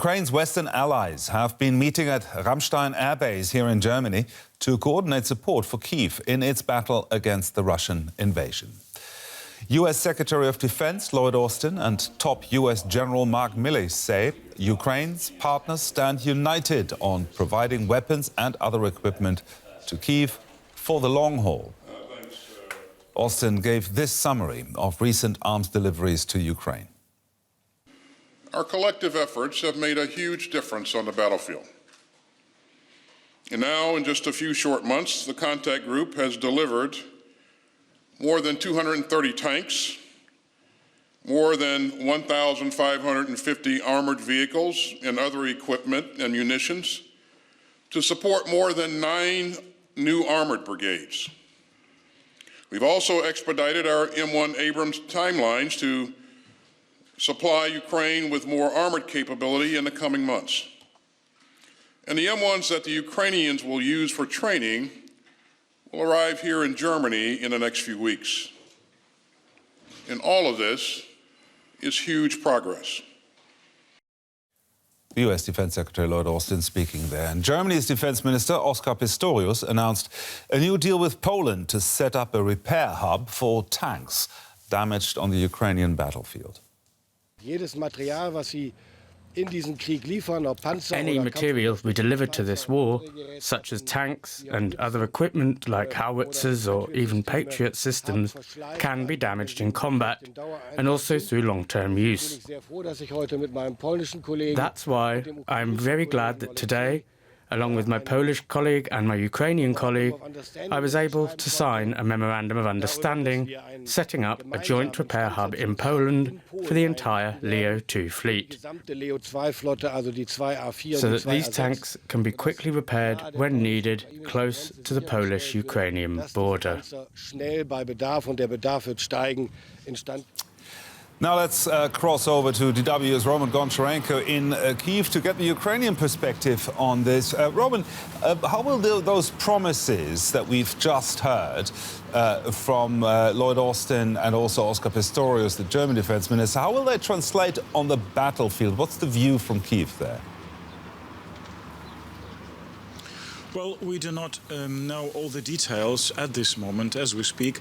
Ukraine's Western allies have been meeting at Ramstein air base here in Germany to coordinate support for Kyiv in its battle against the Russian invasion. US Secretary of Defense Lloyd Austin and top US General Mark Milley say Ukraine's partners stand united on providing weapons and other equipment to Kyiv for the long haul. Austin gave this summary of recent arms deliveries to Ukraine. Our collective efforts have made a huge difference on the battlefield. And now, in just a few short months, the contact group has delivered more than 230 tanks, more than 1,550 armored vehicles and other equipment and munitions to support more than 9 new armored brigades. We've also expedited our M1 Abrams timelines to supply Ukraine with more armored capability in the coming months. And the M1s that the Ukrainians will use for training will arrive here in Germany in the next few weeks. And all of this is huge progress. The US Defense Secretary Lloyd Austin speaking there. And Germany's Defense Minister Oscar Pistorius announced a new deal with Poland to set up a repair hub for tanks damaged on the Ukrainian battlefield. Any materials we deliver to this war, such as tanks and other equipment like howitzers or even Patriot systems, can be damaged in combat and also through long-term use. That's why I'm very glad that today, along with my Polish colleague and my Ukrainian colleague, I was able to sign a memorandum of understanding setting up a joint repair hub in Poland for the entire Leo 2 fleet, so that these tanks can be quickly repaired when needed close to the Polish-Ukrainian border. Now let's cross over to DW's Roman Goncharenko in Kyiv to get the Ukrainian perspective on this. Roman, how will those promises that we've just heard from Lloyd Austin and also Oscar Pistorius, the German defense minister, how will they translate on the battlefield? What's the view from Kyiv there? Well, we do not know all the details at this moment as we speak.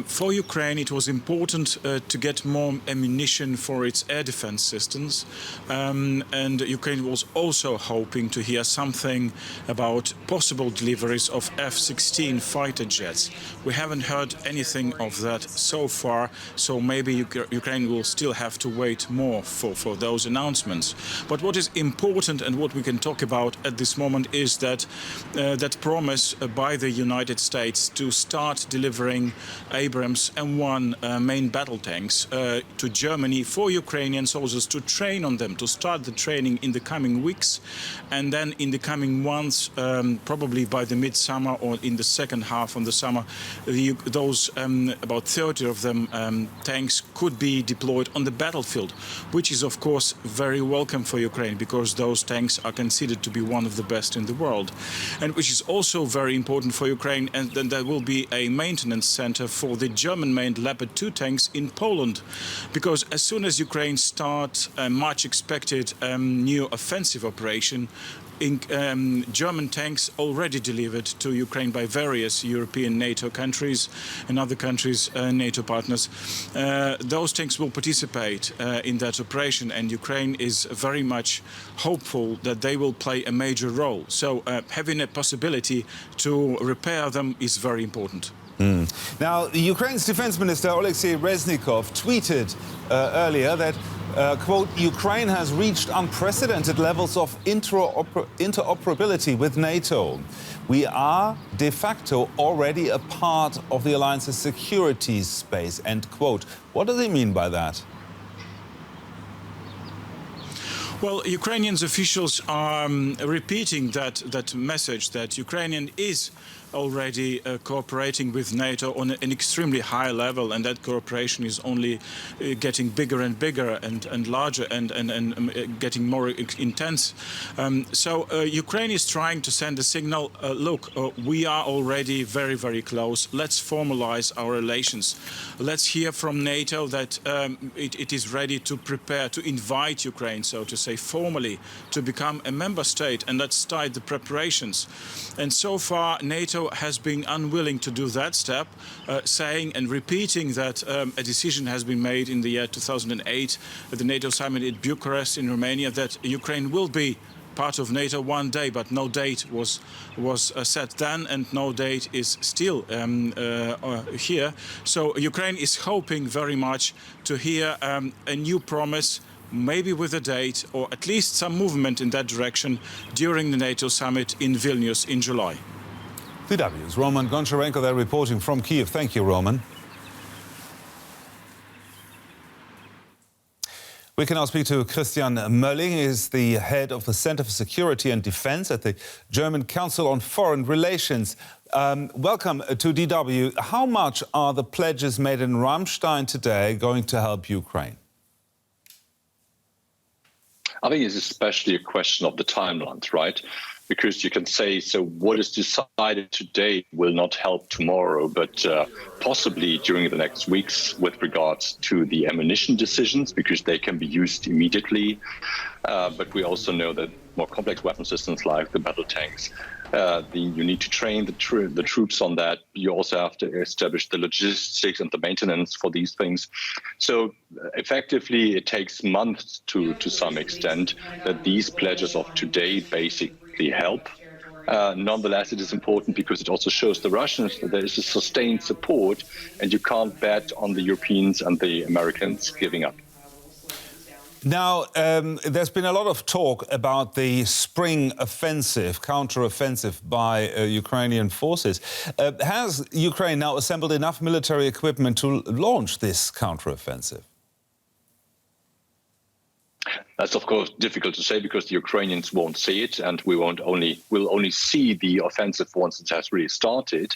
For Ukraine, it was important to get more ammunition for its air defense systems. And Ukraine was also hoping to hear something about possible deliveries of F-16 fighter jets. We haven't heard anything of that so far, so maybe Ukraine will still have to wait more for those announcements. But what is important and what we can talk about at this moment is that that promise by the United States to start delivering Abrams M1 main battle tanks to Germany for Ukrainian soldiers to train on them, to start the training in the coming weeks, and then in the coming months, probably by the midsummer or in the second half of the summer, those about 30 of them tanks could be deployed on the battlefield, which is of course very welcome for Ukraine because those tanks are considered to be one of the best in the world, and which is also very important for Ukraine. And then there will be a maintenance center for the German-made Leopard 2 tanks in Poland, because as soon as Ukraine starts a much expected new offensive operation, German tanks already delivered to Ukraine by various European NATO countries and other countries, NATO partners. Those tanks will participate in that operation, and Ukraine is very much hopeful that they will play a major role. So having a possibility to repair them is very important. Now, Ukraine's defense minister Alexei Reznikov tweeted earlier that quote, Ukraine has reached unprecedented levels of interoperability with NATO. We are de facto already a part of the alliance's security space, end quote. What does he mean by that? Well, Ukrainian officials are repeating that message that Ukrainian is already cooperating with NATO on an extremely high level, and that cooperation is only getting bigger and bigger and larger and getting more intense. So Ukraine is trying to send a signal, look, we are already very, very close. Let's formalize our relations. Let's hear from NATO that it is ready to prepare, to invite Ukraine, so to say, formally to become a member state, and let's start the preparations. And so far, NATO has been unwilling to do that step, saying and repeating that a decision has been made in the year 2008 at the NATO summit in Bucharest in Romania that Ukraine will be part of NATO one day, but no date was set then, and no date is still here. So Ukraine is hoping very much to hear a new promise, maybe with a date or at least some movement in that direction during the NATO summit in Vilnius in July. DW's Roman Goncharenko there reporting from Kyiv. Thank you, Roman. We can now speak to Christian Mölling. He is the head of the Center for Security and Defense at the German Council on Foreign Relations. Welcome to DW. How much are the pledges made in Ramstein today going to help Ukraine? I think it's especially a question of the timelines, right? Because you can say, so what is decided today will not help tomorrow, but possibly during the next weeks with regards to the ammunition decisions, because they can be used immediately. But we also know that more complex weapon systems like the battle tanks, you need to train the troops on that. You also have to establish the logistics and the maintenance for these things. So effectively, it takes months to some extent that these pledges of today basically help. Nonetheless, it is important because it also shows the Russians that there is a sustained support, and you can't bet on the Europeans and the Americans giving up. Now, there's been a lot of talk about the spring offensive, counter-offensive by Ukrainian forces. Has Ukraine now assembled enough military equipment to launch this counter-offensive? That's, of course, difficult to say because the Ukrainians won't see it, and we'll only see the offensive once it has really started.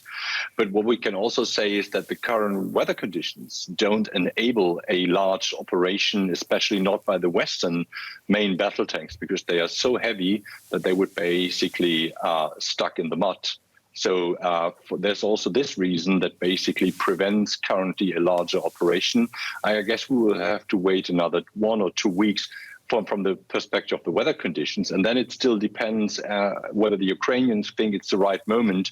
But what we can also say is that the current weather conditions don't enable a large operation, especially not by the Western main battle tanks, because they are so heavy that they would basically stuck in the mud. So there's also this reason that basically prevents currently a larger operation. I guess we will have to wait another 1 or 2 weeks from the perspective of the weather conditions. And then it still depends whether the Ukrainians think it's the right moment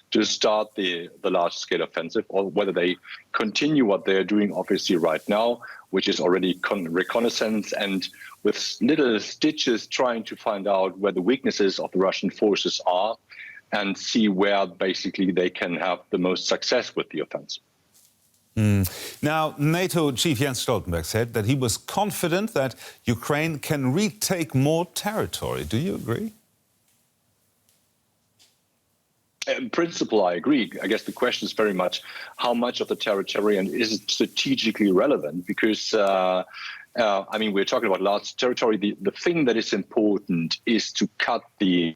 to start the large-scale offensive, or whether they continue what they're doing obviously right now, which is already reconnaissance and with little stitches trying to find out where the weaknesses of the Russian forces are and see where basically they can have the most success with the offensive. Now, NATO Chief Jens Stoltenberg said that he was confident that Ukraine can retake more territory. Do you agree? In principle, I agree. I guess the question is very much how much of the territory and is it strategically relevant? Because, I mean, we're talking about large territory. The thing that is important is to cut the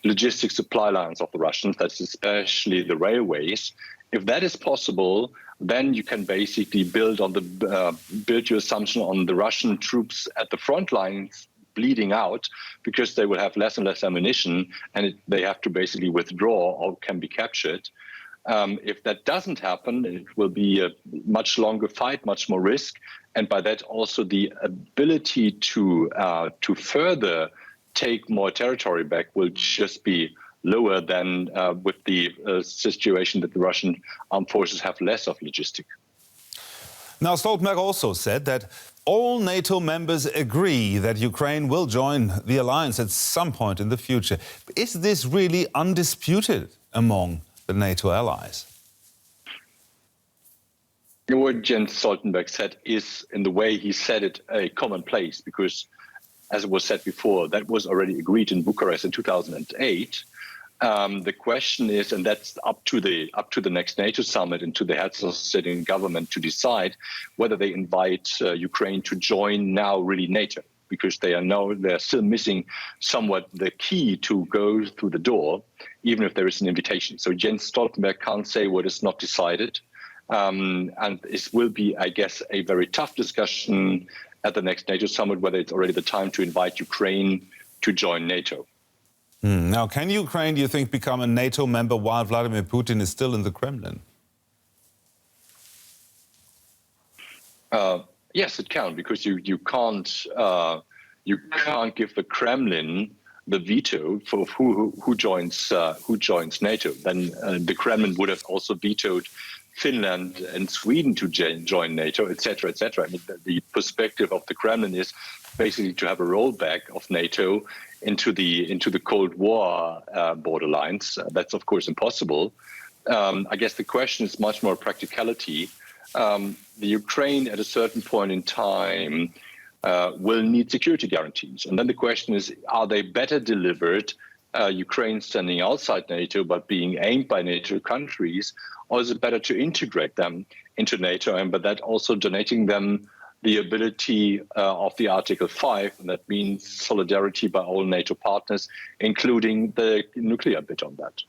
logistics supply lines of the Russians, that's especially the railways. If that is possible, then you can basically build your assumption on the Russian troops at the front lines bleeding out, because they will have less and less ammunition, and they have to basically withdraw or can be captured. If that doesn't happen, it will be a much longer fight, much more risk, and by that also the ability to further take more territory back will just be lower than with the situation that the Russian armed forces have less of logistics. Now, Stoltenberg also said that all NATO members agree that Ukraine will join the alliance at some point in the future. Is this really undisputed among the NATO allies? What Jens Stoltenberg said is, in the way he said it, a commonplace, because, as it was said before, that was already agreed in Bucharest in 2008. The question is, and that's up to the next NATO summit and to the heads of state and government to decide whether they invite Ukraine to join now really NATO. because they're still missing somewhat the key to go through the door, even if there is an invitation. So Jens Stoltenberg can't say what is not decided. And it will be, I guess, a very tough discussion at the next NATO summit, whether it's already the time to invite Ukraine to join NATO. Now, can Ukraine, do you think, become a NATO member while Vladimir Putin is still in the Kremlin? Yes, it can, because you can't give the Kremlin the veto for who joins NATO. Then the Kremlin would have also vetoed Finland and Sweden to join NATO, etc., etc. I mean, the perspective of the Kremlin is basically to have a rollback of NATO into the Cold War borderlines. That's of course impossible. I guess the question is much more practicality. The Ukraine at a certain point in time will need security guarantees. And then the question is, are they better delivered, Ukraine standing outside NATO but being aimed by NATO countries, or is it better to integrate them into NATO and by that also donating them the ability of the Article 5, and that means solidarity by all NATO partners, including the nuclear bit on that?